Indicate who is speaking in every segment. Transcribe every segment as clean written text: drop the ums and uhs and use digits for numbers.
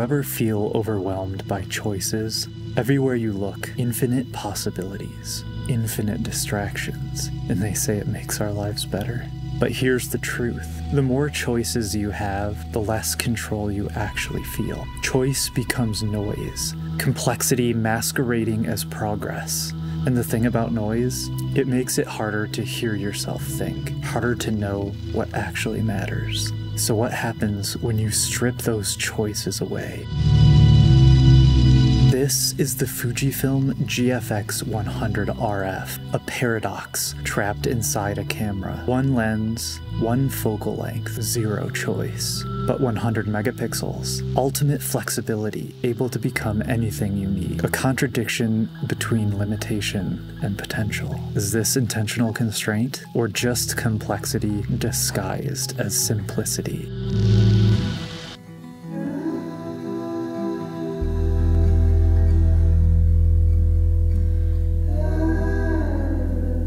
Speaker 1: ever feel overwhelmed by choices? Everywhere you look, infinite possibilities, infinite distractions, and they say it makes our lives better. But here's the truth. The more choices you have, the less control you actually feel. Choice becomes noise, complexity masquerading as progress. And the thing about noise, it makes it harder to hear yourself think, harder to know what actually matters. So what happens when you strip those choices away? This is the Fujifilm GFX100RF, a paradox trapped inside a camera. One lens, one focal length, zero choice, but 100 megapixels. Ultimate flexibility, able to become anything you need. A contradiction between limitation and potential. Is this intentional constraint, or just complexity disguised as simplicity?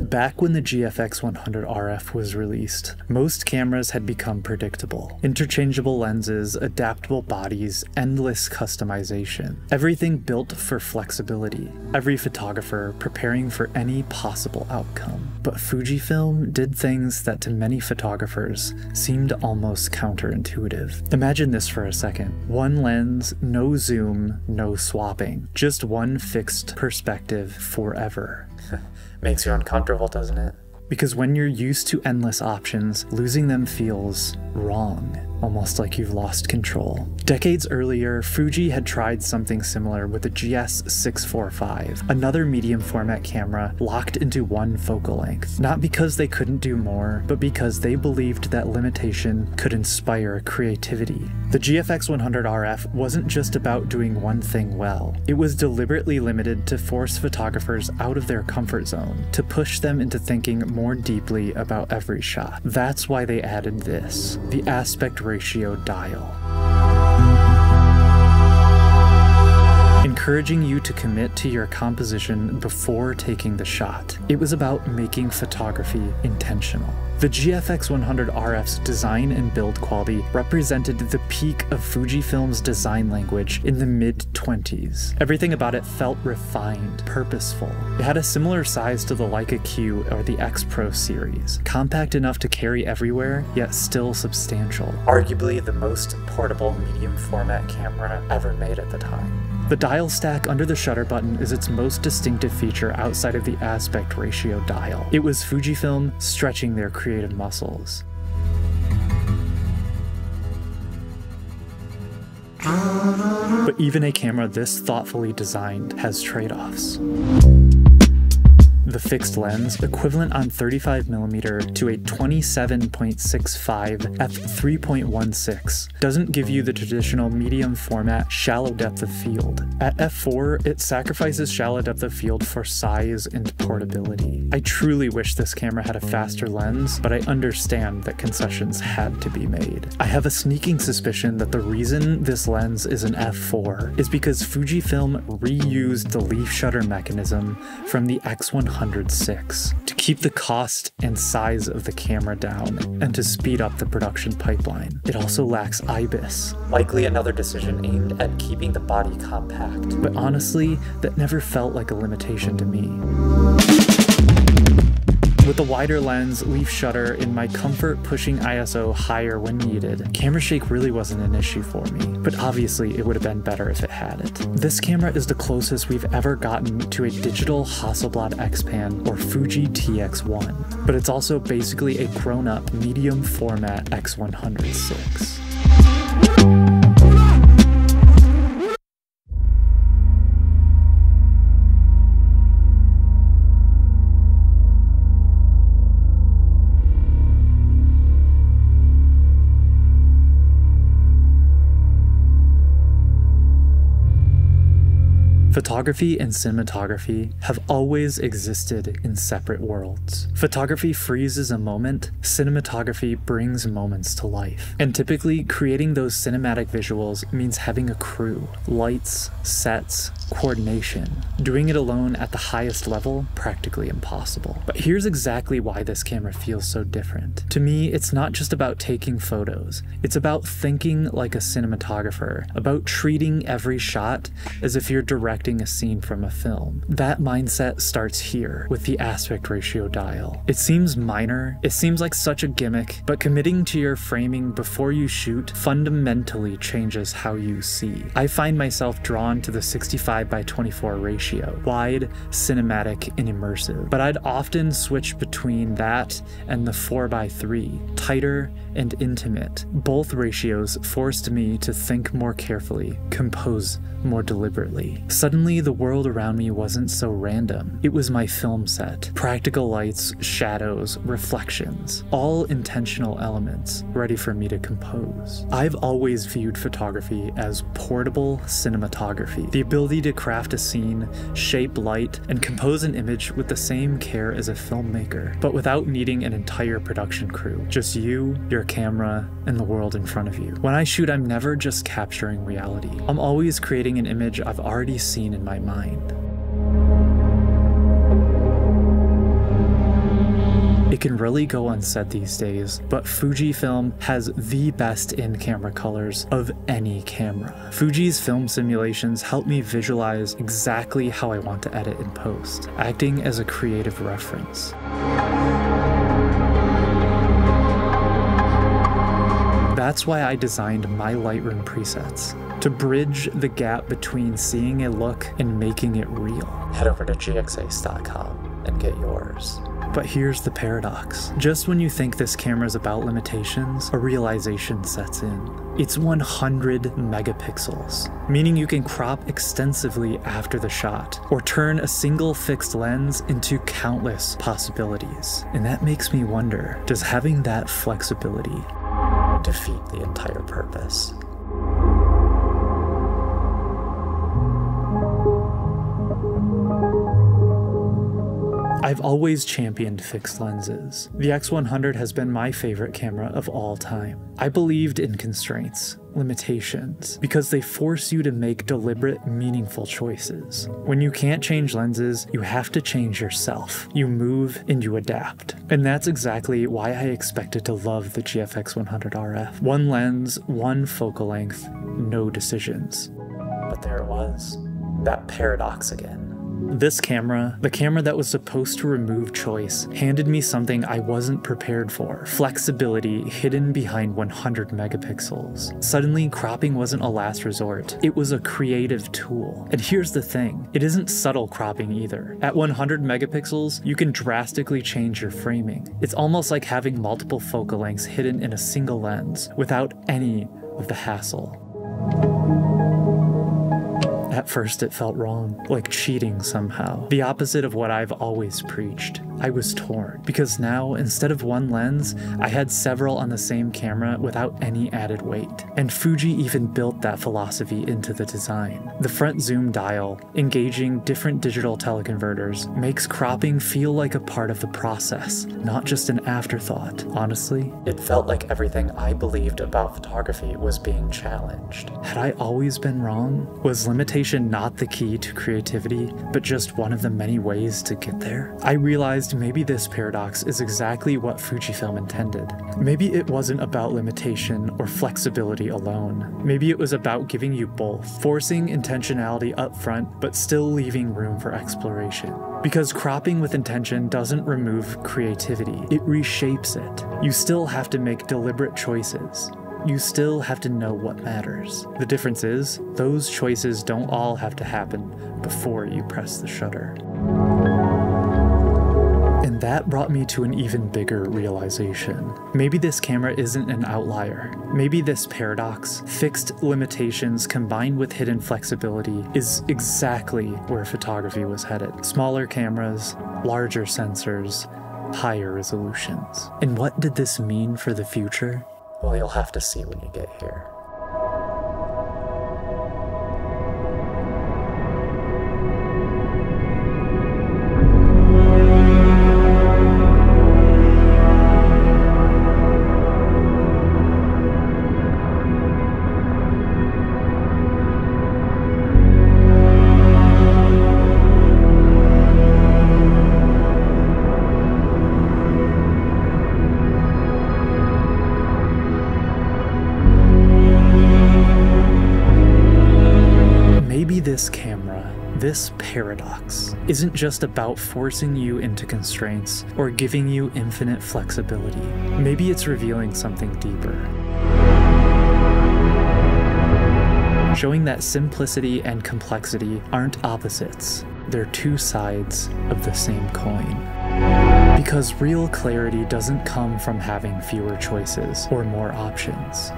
Speaker 1: Back when the GFX100RF was released, most cameras had become predictable. Interchangeable lenses, adaptable bodies, endless customization. Everything built for flexibility. Every photographer preparing for any possible outcome. But Fujifilm did things that to many photographers seemed almost counterintuitive. Imagine this for a second. One lens, no zoom, no swapping. Just one fixed perspective forever. Makes you uncomfortable, doesn't it? Because when you're used to endless options, losing them feels wrong, almost like you've lost control. Decades earlier, Fuji had tried something similar with the GS645, another medium format camera locked into one focal length. Not because they couldn't do more, but because they believed that limitation could inspire creativity. The GFX100RF wasn't just about doing one thing well. It was deliberately limited to force photographers out of their comfort zone, to push them into thinking more deeply about every shot. That's why they added this, the aspect ratio dial. Encouraging you to commit to your composition before taking the shot. It was about making photography intentional. The GFX100RF's design and build quality represented the peak of Fujifilm's design language in the mid-20s. Everything about it felt refined, purposeful. It had a similar size to the Leica Q or the X Pro series, compact enough to carry everywhere, yet still substantial. Arguably the most portable medium format camera ever made at the time. The dial stack under the shutter button is its most distinctive feature outside of the aspect ratio dial. It was Fujifilm stretching their creative muscles. But even a camera this thoughtfully designed has trade-offs. The fixed lens, equivalent on 35mm to a 27.65 f3.16, doesn't give you the traditional medium format shallow depth of field. At f4, it sacrifices shallow depth of field for size and portability. I truly wish this camera had a faster lens, but I understand that concessions had to be made. I have a sneaking suspicion that the reason this lens is an f4 is because Fujifilm reused the leaf shutter mechanism from the X100 to keep the cost and size of the camera down and to speed up the production pipeline. It also lacks IBIS, likely another decision aimed at keeping the body compact. But honestly, that never felt like a limitation to me. With a wider lens, leaf shutter, and my comfort pushing ISO higher when needed, camera shake really wasn't an issue for me, but obviously it would have been better if it had it. This camera is the closest we've ever gotten to a digital Hasselblad X-Pan or Fuji TX1, but it's also basically a grown-up medium format X100VI. Photography and cinematography have always existed in separate worlds. Photography freezes a moment, cinematography brings moments to life. And typically, creating those cinematic visuals means having a crew, lights, sets, coordination. Doing it alone at the highest level, practically impossible. But here's exactly why this camera feels so different. To me, it's not just about taking photos. It's about thinking like a cinematographer, about treating every shot as if you're directing a scene from a film. That mindset starts here, with the aspect ratio dial. It seems minor, it seems like such a gimmick, but committing to your framing before you shoot fundamentally changes how you see. I find myself drawn to the 65:24 ratio, wide, cinematic, and immersive, but I'd often switch between that and the 4:3, tighter and intimate. Both ratios forced me to think more carefully, compose more deliberately. Suddenly, the world around me wasn't so random. It was my film set. Practical lights, shadows, reflections, all intentional elements ready for me to compose. I've always viewed photography as portable cinematography, the ability to craft a scene, shape light, and compose an image with the same care as a filmmaker, but without needing an entire production crew. Just you, your camera, and the world in front of you. When I shoot, I'm never just capturing reality. I'm always creating an image I've already seen in my mind. It can really go unsaid these days, but Fujifilm has the best in-camera colors of any camera. Fuji's film simulations help me visualize exactly how I want to edit in post, acting as a creative reference. That's why I designed my Lightroom presets, to bridge the gap between seeing a look and making it real. Head over to gxace.com and get yours. But here's the paradox. Just when you think this camera's about limitations, a realization sets in. It's 100 megapixels, meaning you can crop extensively after the shot, or turn a single fixed lens into countless possibilities. And that makes me wonder, does having that flexibility defeat the entire purpose? I've always championed fixed lenses. The X100 has been my favorite camera of all time. I believed in constraints, limitations, because they force you to make deliberate, meaningful choices. When you can't change lenses, you have to change yourself. You move and you adapt. And that's exactly why I expected to love the GFX100RF. One lens, one focal length, no decisions. But there it was. That paradox again. This camera, the camera that was supposed to remove choice, handed me something I wasn't prepared for. Flexibility hidden behind 100 megapixels. Suddenly, cropping wasn't a last resort. It was a creative tool. And here's the thing, it isn't subtle cropping either. At 100 megapixels, you can drastically change your framing. It's almost like having multiple focal lengths hidden in a single lens, without any of the hassle. At first it felt wrong, like cheating somehow. The opposite of what I've always preached. I was torn, because now, instead of one lens, I had several on the same camera without any added weight. And Fuji even built that philosophy into the design. The front zoom dial, engaging different digital teleconverters, makes cropping feel like a part of the process, not just an afterthought. Honestly, it felt like everything I believed about photography was being challenged. Had I always been wrong? Was limitation not the key to creativity, but just one of the many ways to get there? I realized maybe this paradox is exactly what Fujifilm intended. Maybe it wasn't about limitation or flexibility alone. Maybe it was about giving you both, forcing intentionality up front, but still leaving room for exploration. Because cropping with intention doesn't remove creativity, it reshapes it. You still have to make deliberate choices. You still have to know what matters. The difference is, those choices don't all have to happen before you press the shutter. And that brought me to an even bigger realization. Maybe this camera isn't an outlier. Maybe this paradox, fixed limitations combined with hidden flexibility, is exactly where photography was headed. Smaller cameras, larger sensors, higher resolutions. And what did this mean for the future? Well, you'll have to see when you get here. this camera, this paradox, isn't just about forcing you into constraints or giving you infinite flexibility. Maybe it's revealing something deeper. Showing that simplicity and complexity aren't opposites. They're two sides of the same coin. Because real clarity doesn't come from having fewer choices or more options.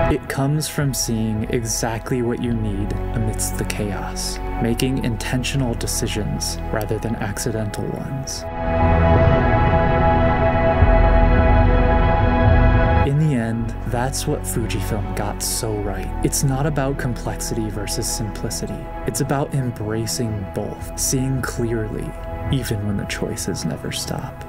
Speaker 1: It comes from seeing exactly what you need amidst the chaos, making intentional decisions rather than accidental ones. In the end, that's what Fujifilm got so right. It's not about complexity versus simplicity. It's about embracing both, seeing clearly, even when the choices never stop.